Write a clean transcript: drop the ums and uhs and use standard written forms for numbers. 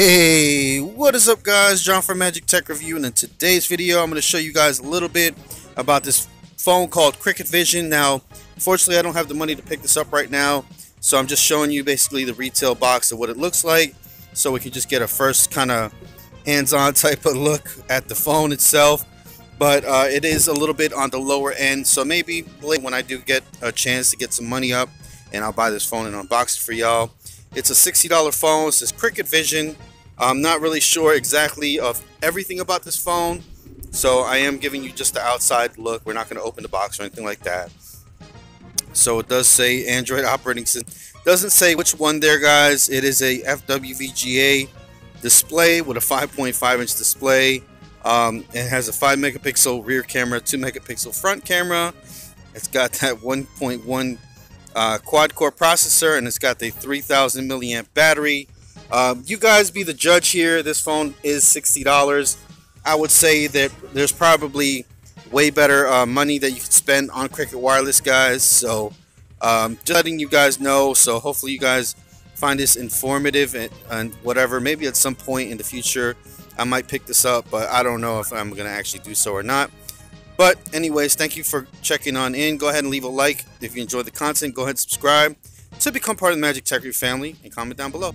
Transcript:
Hey, what is up guys? John from Magic Tech Review, and in today's video I'm going to show you guys a little bit about this phone called cricketvision. Now, unfortunately I don't have the money to pick this up right now, so I'm just showing you basically the retail box of what it looks like, so we can just get a first kind of hands-on type of look at the phone itself. But it is a little bit on the lower end, so maybe when I do get a chance to get some money up, and I'll buy this phone and unbox it for y'all. It's a $60 phone. It says cricketvision. I'm not really sure exactly of everything about this phone, so I am giving you just the outside look. We're not going to open the box or anything like that. So it does say Android operating system. Doesn't say which one there, guys. It is a Wvga display with a 5.5-inch display. It has a 5 megapixel rear camera, 2 megapixel front camera. It's got that 1.1 quad core processor, and it's got the 3000 milliamp battery. You guys be the judge here. This phone is $60. I would say that there's probably way better money that you could spend on Cricket Wireless, guys. So just letting you guys know. So hopefully you guys find this informative and whatever. Maybe at some point in the future I might pick this up, but I don't know if I'm gonna actually do so or not. But anyways, thank you for checking on in. Go ahead and leave a like if you enjoyed the content. Go ahead and subscribe to become part of the Magic Tech Review family, and comment down below.